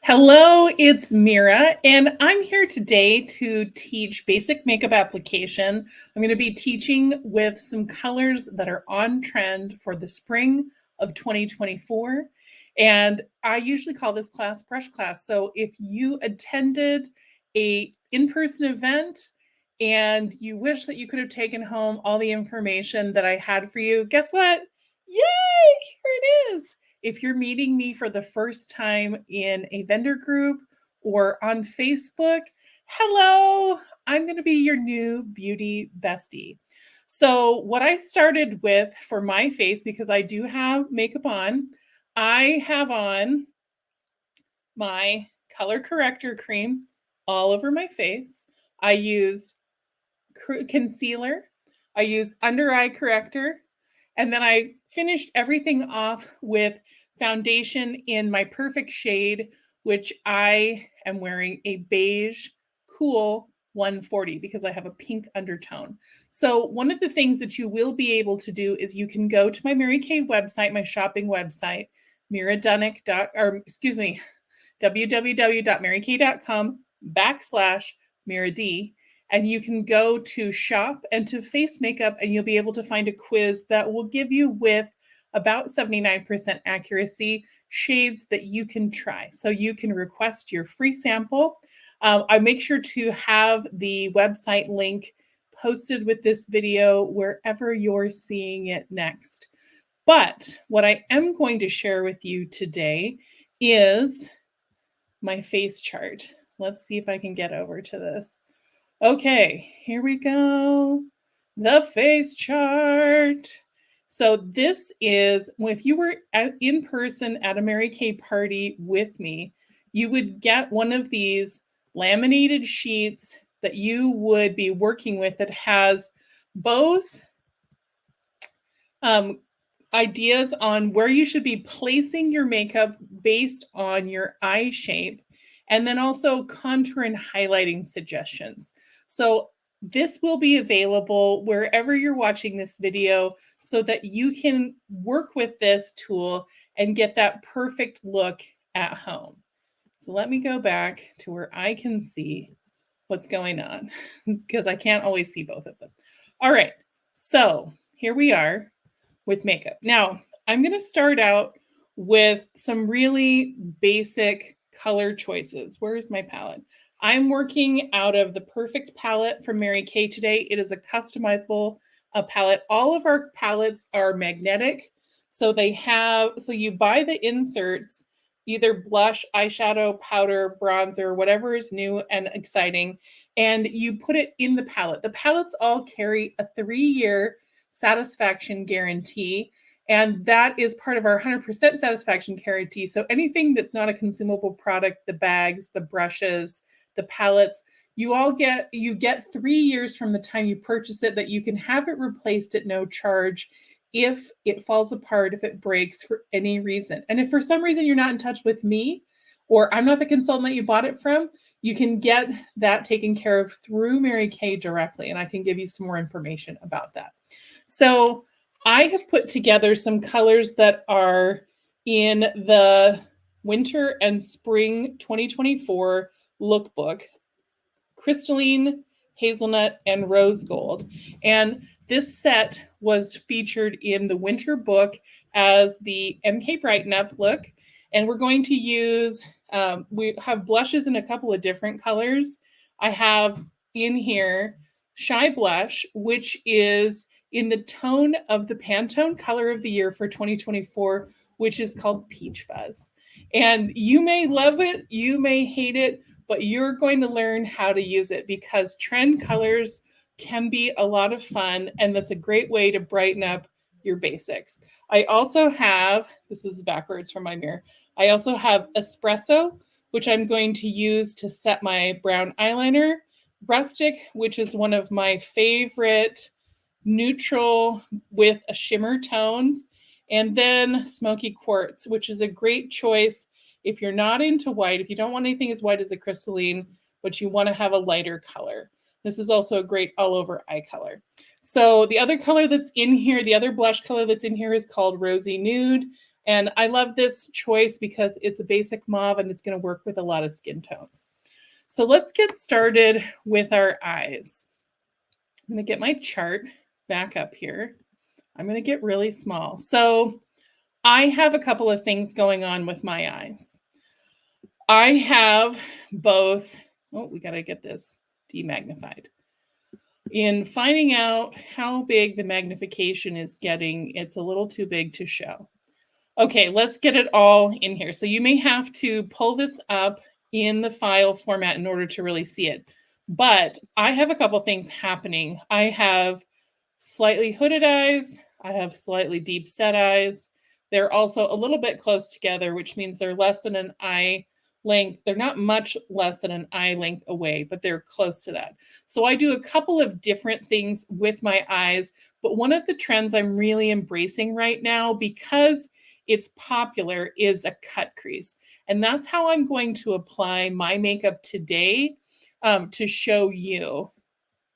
Hello, it's Mira, and I'm here today to teach basic makeup application. I'm going to be teaching with some colors that are on trend for the spring of 2024. And I usually call this class brush class. So if you attended a in-person event and you wish that you could have taken home all the information that I had for you, guess what? Yay, here it is. If you're meeting me for the first time in a vendor group or on Facebook, hello, I'm going to be your new beauty bestie. So, what I started with for my face, because I do have makeup on, I have on my color corrector cream all over my face. I used concealer, I used under eye corrector, and then I finished everything off with foundation in my perfect shade, which I am wearing a beige cool 140 because I have a pink undertone. So one of the things that you will be able to do is you can go to my Mary Kay website, my shopping website, www.marykay.com/Mira D, and you can go to shop and to face makeup, and you'll be able to find a quiz that will give you, with about 79% accuracy, shades that you can try. So you can request your free sample. I make sure to have the website link posted with this video wherever you're seeing it next. But what I am going to share with you today is my face chart. Let's see if I can get over to this. Okay, here we go. The face chart. So this is, if you were in person at a Mary Kay party with me, you would get one of these laminated sheets that you would be working with that has both ideas on where you should be placing your makeup based on your eye shape, and then also contour and highlighting suggestions. So this will be available wherever you're watching this video so that you can work with this tool and get that perfect look at home. So let me go back to where I can see what's going on because I can't always see both of them. All right, so here we are with makeup. Now, I'm going to start out with some really basic color choices. Where's my palette? I'm working out of the Perfect palette from Mary Kay today. It is a customizable palette. All of our palettes are magnetic. So you buy the inserts, either blush, eyeshadow, powder, bronzer, whatever is new and exciting, and you put it in the palette. The palettes all carry a 3-year satisfaction guarantee, and that is part of our 100% satisfaction guarantee. So anything that's not a consumable product, the bags, the brushes, the palettes, you get 3 years from the time you purchase it, that you can have it replaced at no charge if it falls apart, if it breaks for any reason. And if for some reason you're not in touch with me, or I'm not the consultant that you bought it from, you can get that taken care of through Mary Kay directly, and I can give you some more information about that. So I have put together some colors that are in the winter and spring 2024 lookbook: crystalline, hazelnut, and rose gold. And this set was featured in the winter book as the MK Brighten Up look. And we're going to use, we have blushes in a couple of different colors. I have in here Shy Blush, which is in the tone of the Pantone Color of the Year for 2024, which is called Peach Fuzz. And you may love it, you may hate it, but you're going to learn how to use it because trend colors can be a lot of fun, and that's a great way to brighten up your basics. I also have, this is backwards from my mirror, I also have Espresso, which I'm going to use to set my brown eyeliner, Rustic, which is one of my favorite neutral with a shimmer tones, and then Smoky Quartz, which is a great choice if you're not into white, if you don't want anything as white as a crystalline, but you want to have a lighter color. This is also a great all over eye color. So the other color that's in here, the other blush color that's in here is called Rosy Nude. And I love this choice because it's a basic mauve and it's going to work with a lot of skin tones. So let's get started with our eyes. I'm going to get my chart back up here. I'm going to get really small. So I have a couple of things going on with my eyes. I have both, oh, we got to get this demagnified. In finding out how big the magnification is getting, it's a little too big to show. Okay, let's get it all in here. So you may have to pull this up in the file format in order to really see it. But I have a couple things happening. I have slightly hooded eyes. I have slightly deep set eyes. They're also a little bit close together, which means they're less than an eye length. They're not much less than an eye length away, but they're close to that. So I do a couple of different things with my eyes, but one of the trends I'm really embracing right now, because it's popular, is a cut crease. And that's how I'm going to apply my makeup today to show you.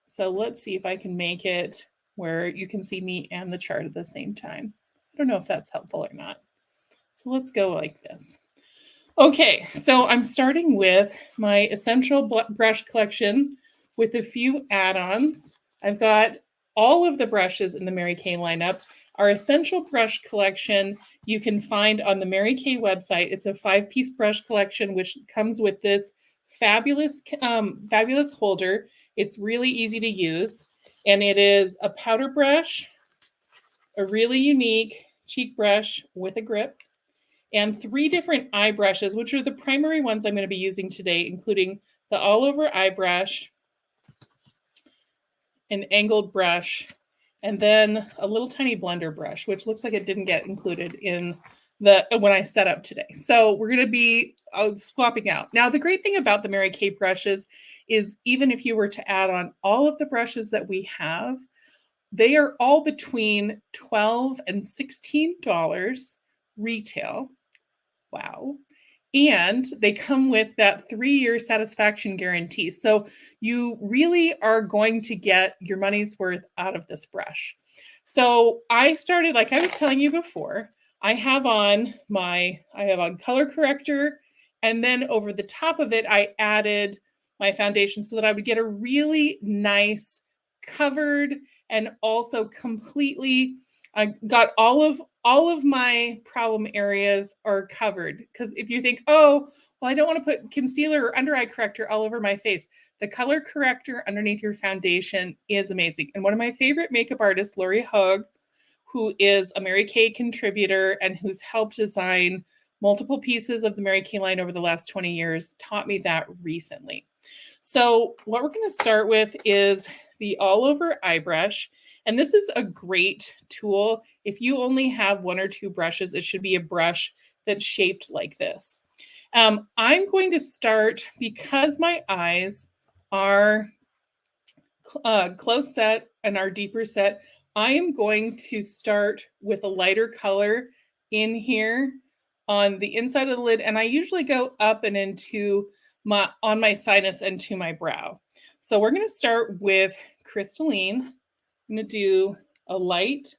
So let's see if I can make it where you can see me and the chart at the same time. I don't know if that's helpful or not. So let's go like this. Okay, so I'm starting with my essential brush collection with a few add-ons. I've got all of the brushes in the Mary Kay lineup. Our essential brush collection you can find on the Mary Kay website. It's a 5-piece brush collection, which comes with this fabulous holder. It's really easy to use, and it is a powder brush, a really unique cheek brush with a grip, and 3 different eye brushes, which are the primary ones I'm going to be using today, including the all-over eye brush, an angled brush, and then a little tiny blender brush, which looks like it didn't get included in when I set up today. So we're going to be swapping out. Now, the great thing about the Mary Kay brushes is even if you were to add on all of the brushes that we have, they are all between $12 and $16 retail. Wow. And they come with that 3-year satisfaction guarantee. So you really are going to get your money's worth out of this brush. So I started, like I was telling you before, I have on color corrector, and then over the top of it, I added my foundation so that I would get a really nice covered and also completely, I got all of my problem areas are covered. Because if you think, oh, well, I don't want to put concealer or under eye corrector all over my face, the color corrector underneath your foundation is amazing. And one of my favorite makeup artists, Lori Hogue, who is a Mary Kay contributor and who's helped design multiple pieces of the Mary Kay line over the last 20 years, taught me that recently. So what we're going to start with is the all-over eye brush. And this is a great tool. If you only have 1 or 2 brushes, it should be a brush that's shaped like this. I'm going to start, because my eyes are close set and are deeper set, I am going to start with a lighter color in here on the inside of the lid. And I usually go up and into on my sinus and to my brow. So we're going to start with Crystalline. I'm going to do a light,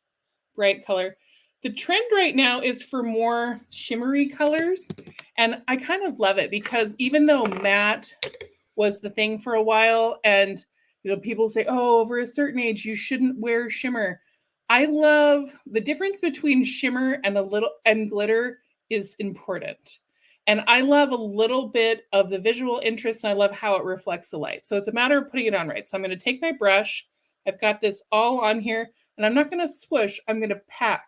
bright color. The trend right now is for more shimmery colors. And I kind of love it because even though matte was the thing for a while, and people say, oh, over a certain age, you shouldn't wear shimmer. I love the difference between shimmer and glitter is important. And I love a little bit of the visual interest, and I love how it reflects the light. So it's a matter of putting it on right. So I'm going to take my brush. I've got this all on here, and I'm not going to swoosh. I'm going to pack.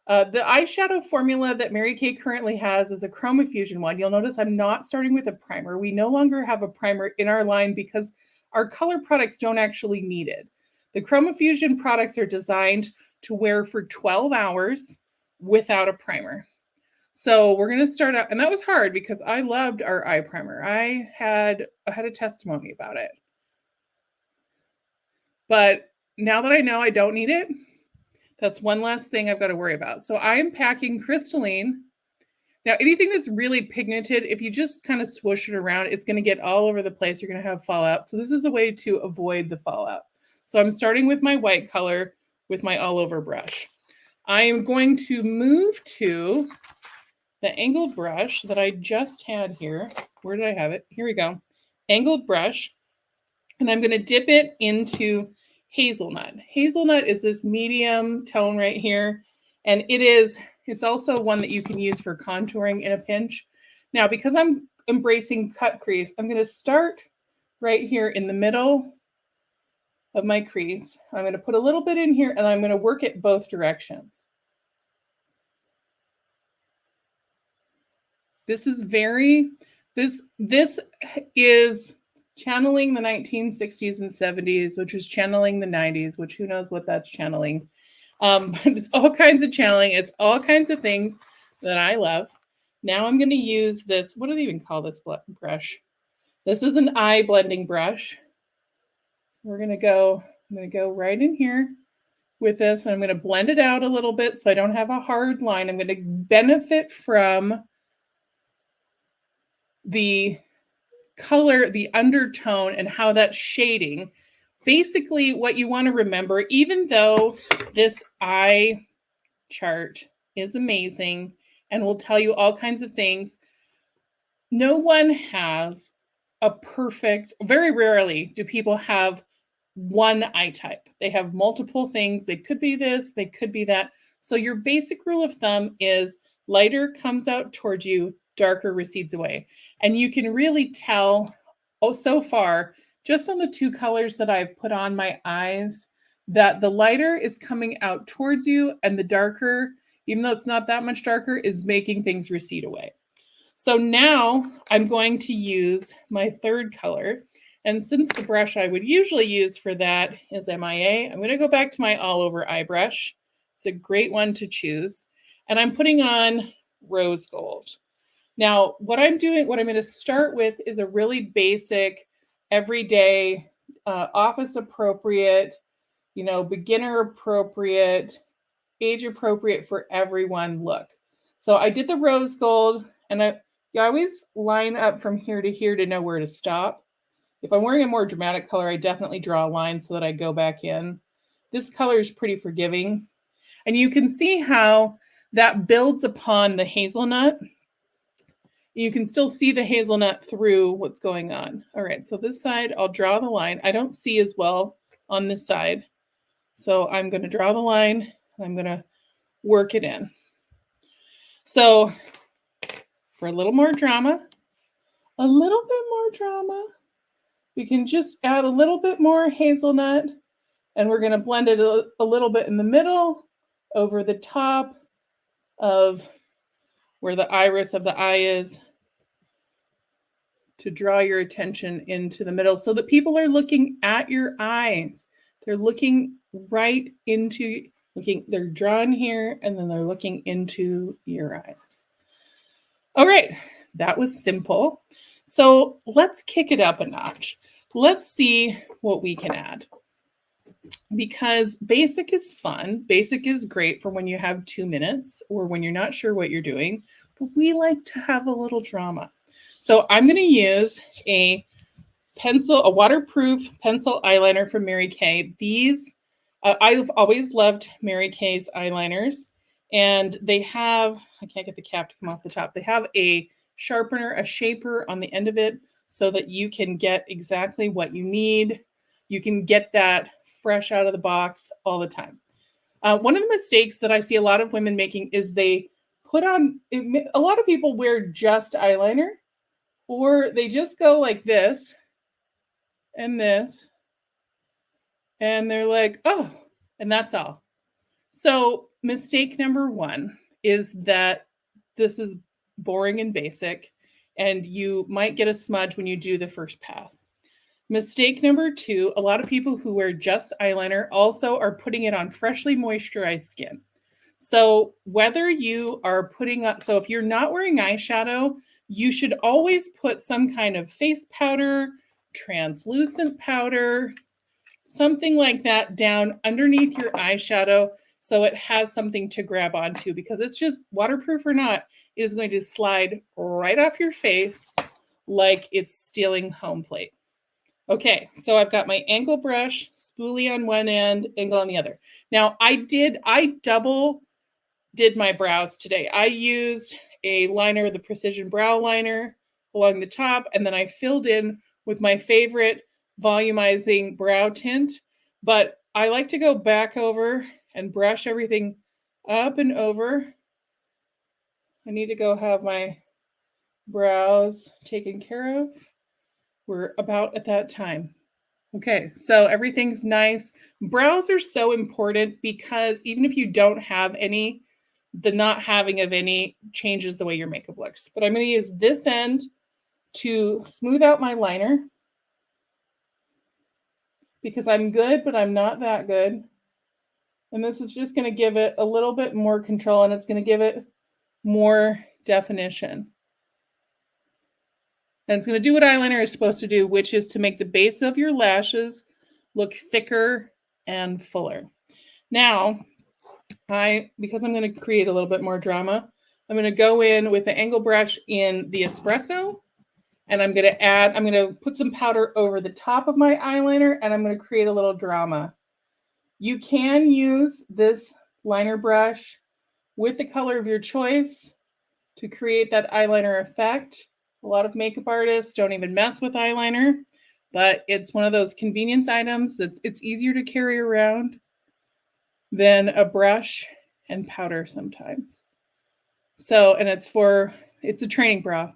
The eyeshadow formula that Mary Kay currently has is a Chroma Fusion one. You'll notice I'm not starting with a primer. We no longer have a primer in our line because our color products don't actually need it. The Chroma Fusion products are designed to wear for 12 hours without a primer. So we're going to start out, and that was hard because I loved our eye primer. I had a testimony about it. But now that I know I don't need it, that's one last thing I've got to worry about. So I'm packing Crystalline. Now, anything that's really pigmented, if you just kind of swoosh it around, it's going to get all over the place. You're going to have fallout. So this is a way to avoid the fallout. So I'm starting with my white color with my all over brush. I am going to move to the angled brush that I just had here. Where did I have it? Here we go. Angled brush. And I'm going to dip it into hazelnut. Hazelnut is this medium tone right here. And it's also one that you can use for contouring in a pinch. Now, because I'm embracing cut crease, I'm going to start right here in the middle of my crease. I'm going to put a little bit in here and I'm going to work it both directions. This is channeling the 1960s and 70s, which is channeling the 90s, which who knows what that's channeling. But it's all kinds of channeling. It's all kinds of things that I love. Now I'm going to use this. What do they even call this brush? This is an eye blending brush. I'm going to go right in here with this. And I'm going to blend it out a little bit so I don't have a hard line. I'm going to benefit from the color, the undertone, and how that's shading. Basically, what you want to remember, even though this eye chart is amazing and will tell you all kinds of things, no one has a perfect, very rarely do people have one eye type. They have multiple things. They could be this, they could be that. So your basic rule of thumb is lighter comes out towards you, darker recedes away. And you can really tell, so far, just on the two colors that I've put on my eyes, that the lighter is coming out towards you and the darker, even though it's not that much darker, is making things recede away. So now I'm going to use my third color. And since the brush I would usually use for that is MIA, I'm going to go back to my all over eye brush. It's a great one to choose. And I'm putting on rose gold. Now, what I'm going to start with is a really basic, everyday, office appropriate, beginner appropriate, age appropriate for everyone look. So I did the rose gold, and you always line up from here to here to know where to stop. If I'm wearing a more dramatic color, I definitely draw a line so that I go back in. This color is pretty forgiving. And you can see how that builds upon the hazelnut. You can still see the hazelnut through what's going on. All right, so this side, I'll draw the line. I don't see as well on this side. So I'm going to draw the line, and I'm going to work it in. So for a little more drama, we can just add a little bit more hazelnut, and we're going to blend it a little bit in the middle, over the top of where the iris of the eye is, to draw your attention into the middle so that people are looking at your eyes. They're looking right into, they're drawn here, and then they're looking into your eyes. All right, that was simple. So let's kick it up a notch. Let's see what we can add. Because basic is fun. Basic is great for when you have 2 minutes or when you're not sure what you're doing, but we like to have a little drama. So I'm going to use a waterproof pencil eyeliner from Mary Kay. These, I've always loved Mary Kay's eyeliners, and they have, I can't get the cap to come off the top. They have a sharpener, a shaper on the end of it so that you can get exactly what you need. You can get that fresh out of the box all the time. One of the mistakes that I see a lot of women making is they put on, a lot of people wear just eyeliner, or they just go like this and this, and they're like, oh, and that's all. So mistake number one is that this is boring and basic, and you might get a smudge when you do the first pass. Mistake number two, a lot of people who wear just eyeliner also are putting it on freshly moisturized skin. So whether you are putting up, so if you're not wearing eyeshadow, you should always put some kind of face powder, translucent powder, something like that down underneath your eyeshadow so it has something to grab onto, because it's just, waterproof or not, it is going to slide right off your face like it's stealing home plate. Okay, so I've got my angle brush, spoolie on one end, angle on the other. Now I double did my brows today. I used a liner, the Precision Brow Liner, along the top, and then I filled in with my favorite volumizing brow tint. But I like to go back over and brush everything up and over. I need to go have my brows taken care of. We're about at that time. Okay, so everything's nice. Brows are so important because even if you don't have any, the not having of any changes the way your makeup looks. But I'm going to use this end to smooth out my liner because I'm good, but I'm not that good. And this is just going to give it a little bit more control, and it's going to give it more definition. And it's going to do what eyeliner is supposed to do, which is to make the base of your lashes look thicker and fuller. Now, because I'm going to create a little bit more drama, I'm going to go in with the angle brush in the espresso, and I'm going to put some powder over the top of my eyeliner, and I'm going to create a little drama. You can use this liner brush with the color of your choice to create that eyeliner effect. A lot of makeup artists don't even mess with eyeliner, but it's one of those convenience items that it's easier to carry around than a brush and powder sometimes. So, and it's a training bra.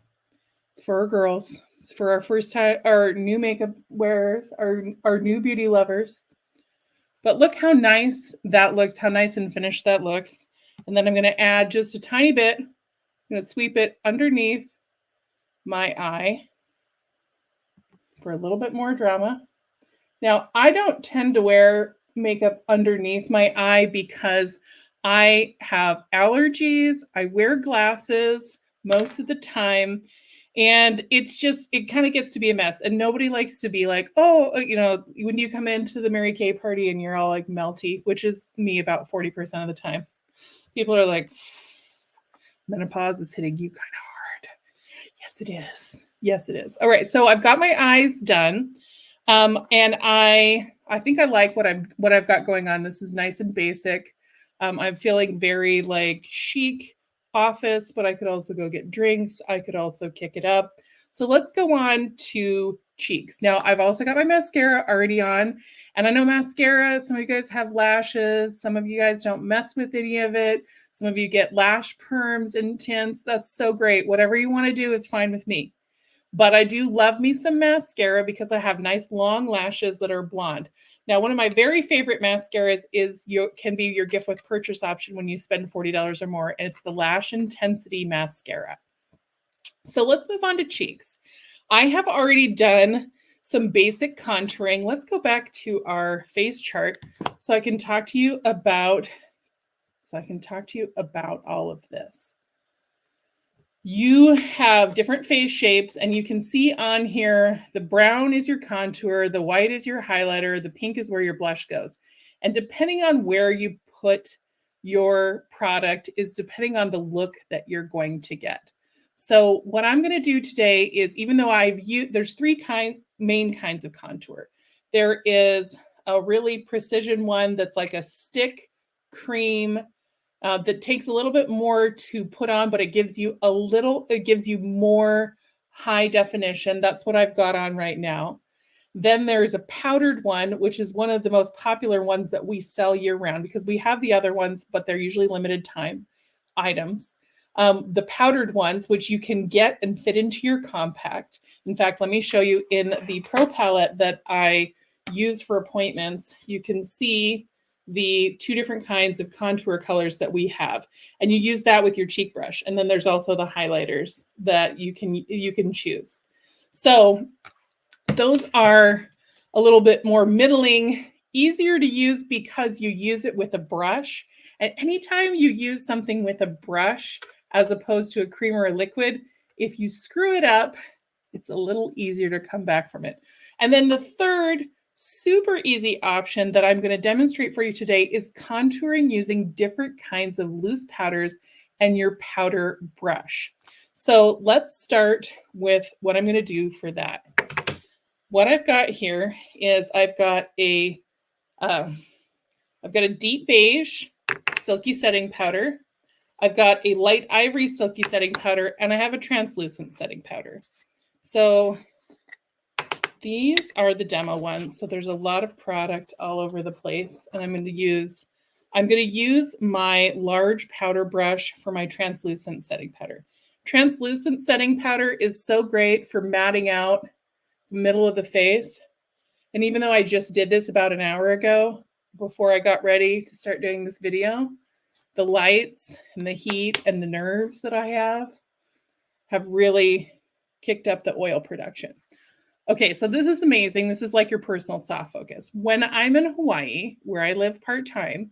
It's for our girls. It's for our first time, our new makeup wearers, our new beauty lovers. But look how nice that looks, how nice and finished that looks. And then I'm going to add just a tiny bit. I'm going to sweep it underneath my eye for a little bit more drama. Now, I don't tend to wear makeup underneath my eye because I have allergies. I wear glasses most of the time. And it kind of gets to be a mess. And nobody likes to be like, oh, when you come into the Mary Kay party and you're all like melty, which is me about 40% of the time. People are like, menopause is hitting you kind of hard. Yes, it is. Yes, it is. All right. So I've got my eyes done. And I think I like what I've got going on. This is nice and basic. I'm feeling very like chic office, but I could also go get drinks. I could also kick it up. So let's go on to cheeks. Now I've also got my mascara already on, and I know mascara, some of you guys have lashes. Some of you guys don't mess with any of it. Some of you get lash perms and tints. That's so great. Whatever you want to do is fine with me. But I do love me some mascara because I have nice long lashes that are blonde. Now, one of my very favorite mascaras can be your gift with purchase option when you spend $40 or more, and it's the Lash Intensity Mascara. So let's move on to cheeks. I have already done some basic contouring. Let's go back to our face chart so I can talk to you about all of this. You have different face shapes, and you can see on here, the brown is your contour, the white is your highlighter, the pink is where your blush goes. And depending on where you put your product is depending on the look that you're going to get. So what I'm going to do today is, even though there's three main kinds of contour. There is a really precision one that's like a stick cream, that takes a little bit more to put on, but it gives you more high definition. That's what I've got on right now. Then there's a powdered one, which is one of the most popular ones that we sell year round because we have the other ones, but they're usually limited time items. The powdered ones, which you can get and fit into your compact. In fact, let me show you in the Pro Palette that I use for appointments. You can see the two different kinds of contour colors that we have, and you use that with your cheek brush. And then there's also the highlighters that you can choose. So those are a little bit more middling, easier to use because you use it with a brush. And anytime you use something with a brush as opposed to a cream or a liquid, if you screw it up, it's a little easier to come back from it. And then the third super easy option that I'm going to demonstrate for you today is contouring using different kinds of loose powders and your powder brush. So let's start with what I'm going to do for that. What I've got here is I've got a deep beige silky setting powder. I've got a light ivory silky setting powder, and I have a translucent setting powder. So these are the demo ones. So there's a lot of product all over the place, and I'm going to use my large powder brush for my translucent setting powder. Translucent setting powder is so great for matting out the middle of the face. And even though I just did this about an hour ago, before I got ready to start doing this video, the lights and the heat and the nerves that I have really kicked up the oil production. Okay, so this is amazing. This is like your personal soft focus. When I'm in Hawaii, where I live part-time,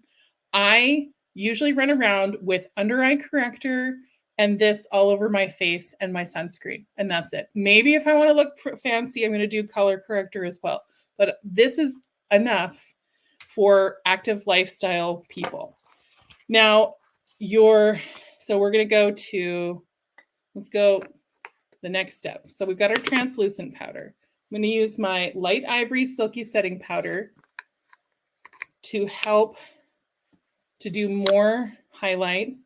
I usually run around with under eye corrector and this all over my face and my sunscreen, and that's it. Maybe if I want to look fancy, I'm going to do color corrector as well. But this is enough for active lifestyle people. Now, so we're going to go to, let's go the next step. So we've got our translucent powder. I'm going to use my light ivory silky setting powder to help to do more highlight.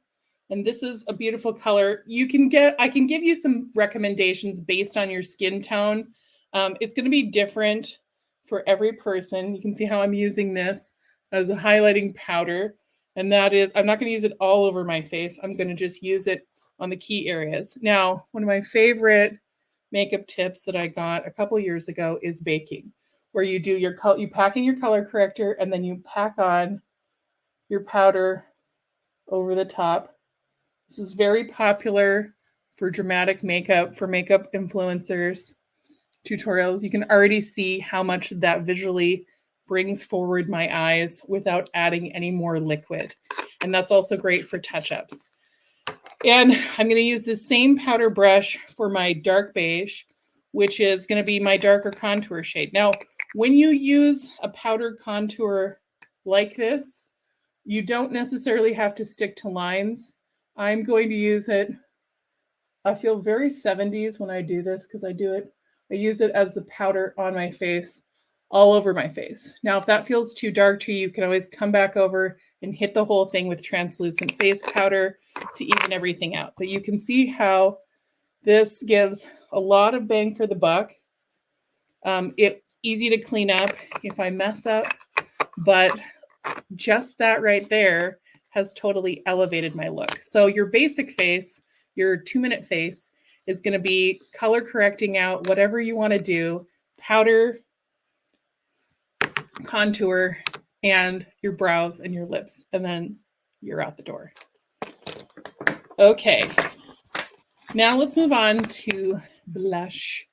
And this is a beautiful color. I can give you some recommendations based on your skin tone. It's going to be different for every person. You can see how I'm using this as a highlighting powder. And that is, I'm not going to use it all over my face. I'm going to just use it on the key areas. Now, one of my favorite makeup tips that I got a couple years ago is baking, where you pack in your color corrector and then you pack on your powder over the top. This is very popular for dramatic makeup, for makeup influencers, tutorials. You can already see how much that visually brings forward my eyes without adding any more liquid. And that's also great for touch-ups. And I'm going to use the same powder brush for my dark beige, which is going to be my darker contour shade. Now, when you use a powder contour like this, you don't necessarily have to stick to lines. I'm going to use it. I feel very 70s when I do this because I use it as the powder on my face, all over my face. Now, if that feels too dark to you, you can always come back over and hit the whole thing with translucent face powder to even everything out. But you can see how this gives a lot of bang for the buck. It's easy to clean up if I mess up, but just that right there has totally elevated my look. So your basic face, your 2-minute face, is going to be color correcting out whatever you want to do, powder, contour, and your brows and your lips, and then you're out the door. Okay, now let's move on to blush,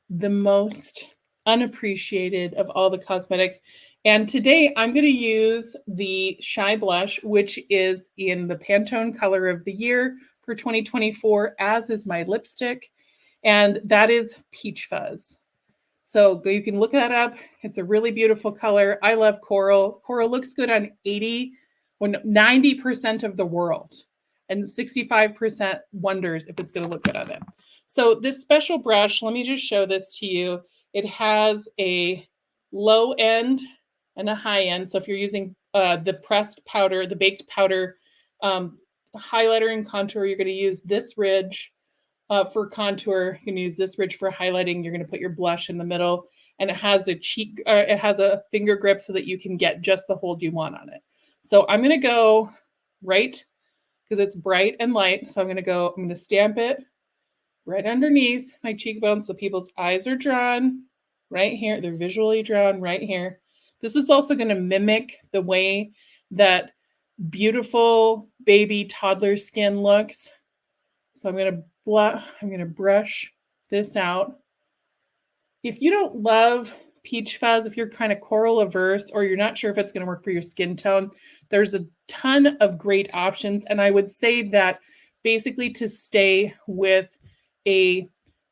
the most unappreciated of all the cosmetics. And today I'm going to use the Shy Blush, which is in the Pantone Color of the Year for 2024, as is my lipstick, and that is Peach Fuzz. So you can look that up. It's a really beautiful color. I love coral. Coral looks good on 90% of the world, and 65% wonders if it's going to look good on them. So this special brush, let me just show this to you. It has a low end and a high end. So if you're using the pressed powder, the baked powder highlighter and contour, you're going to use this ridge for contour. You're going to use this ridge for highlighting. You're going to put your blush in the middle, and it has a finger grip so that you can get just the hold you want on it. So I'm going to go right, because it's bright and light. So I'm going to stamp it right underneath my cheekbone so people's eyes are drawn right here. They're visually drawn right here. This is also going to mimic the way that beautiful baby toddler skin looks. So I'm going to brush this out. If you don't love Peach Fuzz, if you're kind of coral averse, or you're not sure if it's going to work for your skin tone, there's a ton of great options. And I would say that basically to stay with a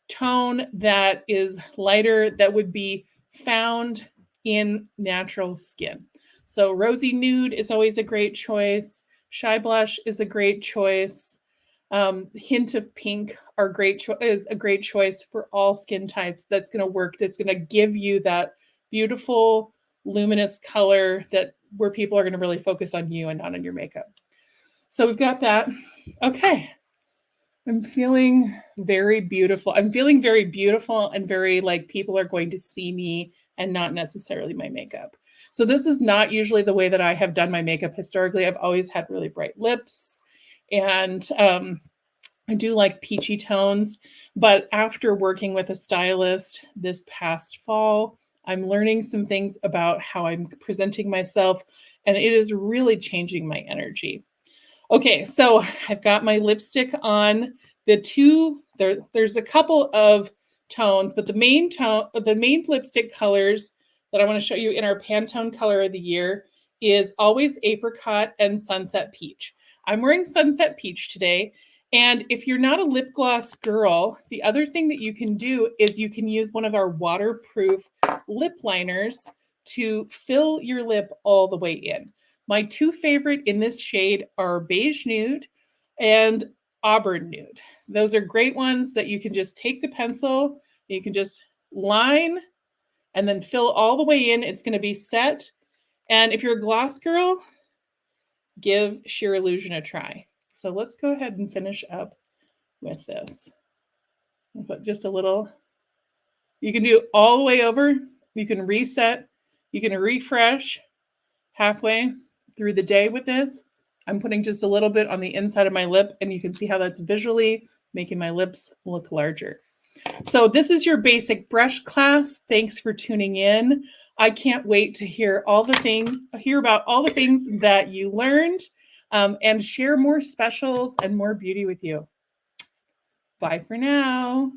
tone that is lighter, that would be found in natural skin. So Rosy Nude is always a great choice. Shy Blush is a great choice. Hint of Pink is a great choice for all skin types. That's going to work. That's going to give you that beautiful luminous color where people are going to really focus on you and not on your makeup. So we've got that. Okay. I'm feeling very beautiful. I'm feeling very beautiful and very like people are going to see me and not necessarily my makeup. So this is not usually the way that I have done my makeup historically. I've always had really bright lips and I do like peachy tones, but after working with a stylist this past fall, I'm learning some things about how I'm presenting myself, and it is really changing my energy. Okay, so I've got my lipstick on. There's a couple of tones, but the main lipstick colors that I want to show you in our Pantone Color of the Year is always apricot and sunset peach. I'm wearing sunset peach today. And if you're not a lip gloss girl, the other thing that you can do is you can use one of our waterproof lip liners to fill your lip all the way in. My two favorite in this shade are beige nude and auburn nude. Those are great ones that you can just take the pencil, you can just line and then fill all the way in. It's going to be set. And if you're a gloss girl, give Sheer Illusion a try. So let's go ahead and finish up with this. I'll put just a little. You can do all the way over. You can reset. You can refresh halfway through the day with this. I'm putting just a little bit on the inside of my lip, and you can see how that's visually making my lips look larger. So this is your basic brush class. Thanks for tuning in. I can't wait to hear about all the things that you learned, and share more specials and more beauty with you. Bye for now.